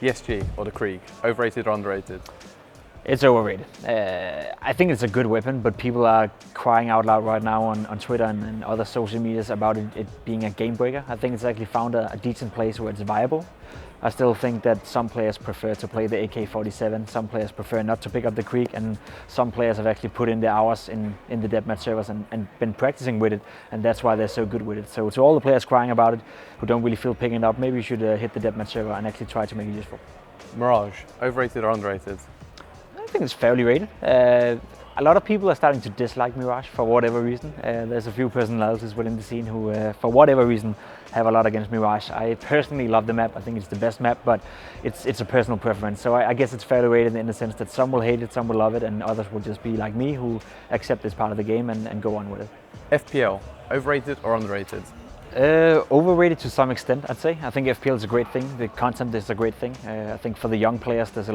ESG or the Krieg, overrated or underrated? It's overrated. I think it's a good weapon, but people are crying out loud right now on Twitter and other social medias about it being a game breaker. I think it's actually found a decent place where it's viable. I still think that some players prefer to play the AK-47, some players prefer not to pick up the Krieg, and some players have actually put in the hours in the deathmatch servers and been practicing with it, and that's why they're so good with it. So to all the players crying about it who don't really feel picking it up, maybe you should hit the deathmatch server and actually try to make it useful. Mirage, overrated or underrated? I think it's fairly rated. A lot of people are starting to dislike Mirage for whatever reason. There's a few personalities within the scene who, for whatever reason, have a lot against Mirage. I personally love the map. I think it's the best map, but it's a personal preference. So I guess it's fairly rated in the sense that some will hate it, some will love it, and others will just be like me who accept this part of the game and go on with it. FPL, overrated or underrated? Overrated to some extent, I'd say. I think FPL is a great thing. The content is a great thing. I think for the young players, there's a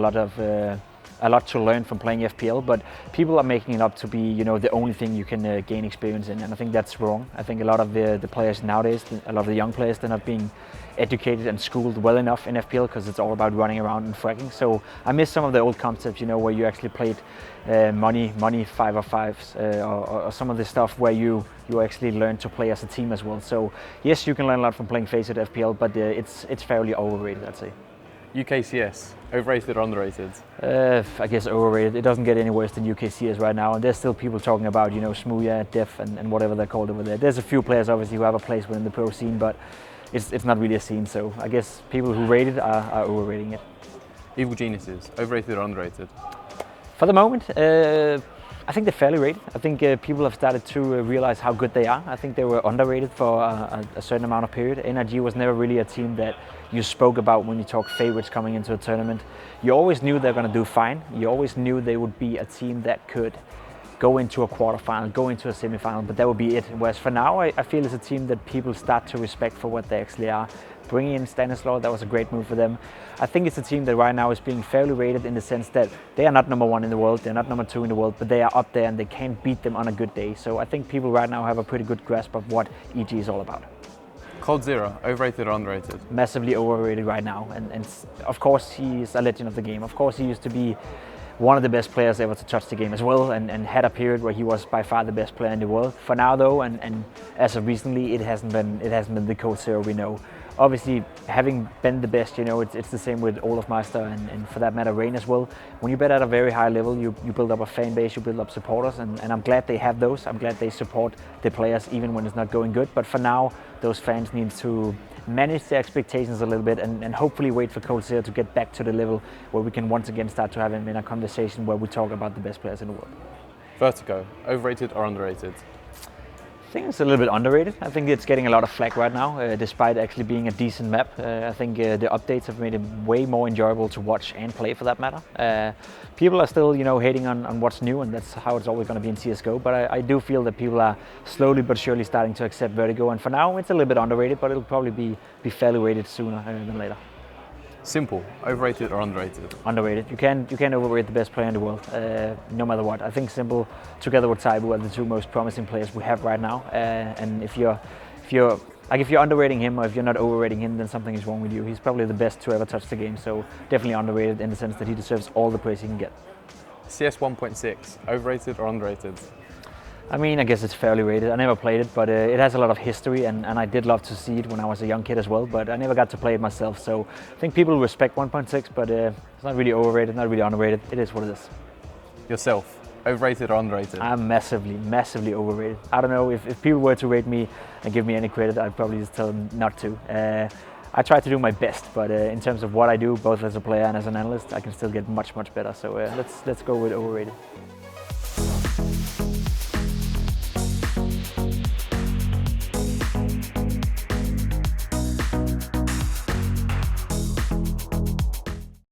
lot to learn from playing FPL, but people are making it up to be, the only thing you can gain experience in, and I think that's wrong. I think a lot of the players nowadays, a lot of the young players, they're not being educated and schooled well enough in FPL because it's all about running around and fragging. So I miss some of the old concepts, where you actually played money 5v5s or some of the stuff where you actually learn to play as a team as well. So yes, you can learn a lot from playing Faceit FPL, but it's fairly overrated, I'd say. UKCS, overrated or underrated? I guess overrated. It doesn't get any worse than UKCS right now, and there's still people talking about, Smooya, Def, and whatever they're called over there. There's a few players obviously who have a place within the pro scene, but it's not really a scene. So I guess people who rate it are overrating it. Evil Geniuses, overrated or underrated? For the moment, I think they're fairly rated. I think people have started to realize how good they are. I think they were underrated for a certain amount of period. NRG was never really a team that you spoke about when you talk favorites coming into a tournament. You always knew they're going to do fine. You always knew they would be a team that could go into a quarterfinal, go into a semifinal, but that would be it. Whereas for now, I feel it's a team that people start to respect for what they actually are. Bringing in Stanislaw, that was a great move for them. I think it's a team that right now is being fairly rated in the sense that they are not number 1 in the world, they're not number 2 in the world, but they are up there and they can't beat them on a good day. So I think people right now have a pretty good grasp of what EG is all about. coldzera, overrated or underrated? Massively overrated right now, and of course he's a legend of the game. Of course he used to be one of the best players ever to touch the game as well, and had a period where he was by far the best player in the world. For now though, and as of recently, it hasn't been the coldzera we know. Obviously, having been the best, it's the same with Olaf Meister and for that matter Rain as well. When you bet at a very high level, you build up a fan base, you build up supporters, and I'm glad they have those. I'm glad they support the players even when it's not going good. But for now, those fans need to manage their expectations a little bit and hopefully wait for coldzera to get back to the level where we can once again start to have him in a conversation where we talk about the best players in the world. Vertigo, overrated or underrated? I think it's a little bit underrated. I think it's getting a lot of flack right now, despite actually being a decent map. I think the updates have made it way more enjoyable to watch and play, for that matter. People are still, hating on what's new, and that's how it's always going to be in CSGO. But I do feel that people are slowly but surely starting to accept Vertigo, and for now it's a little bit underrated, but it'll probably be fairly rated sooner than later. Simple, overrated or underrated? Underrated. You can't overrate the best player in the world, no matter what. I think Simple, together with Taibu, are the two most promising players we have right now. And if you're underrating him or if you're not overrating him, then something is wrong with you. He's probably the best to ever touch the game, so definitely underrated in the sense that he deserves all the praise he can get. CS 1.6, overrated or underrated? I guess it's fairly rated. I never played it, but it has a lot of history, and I did love to see it when I was a young kid as well, but I never got to play it myself. So I think people respect 1.6, but it's not really overrated, not really underrated. It is what it is. Yourself, overrated or underrated? I'm massively overrated. I don't know, if people were to rate me and give me any credit, I'd probably just tell them not to. I try to do my best, but in terms of what I do, both as a player and as an analyst, I can still get much better. So let's go with overrated.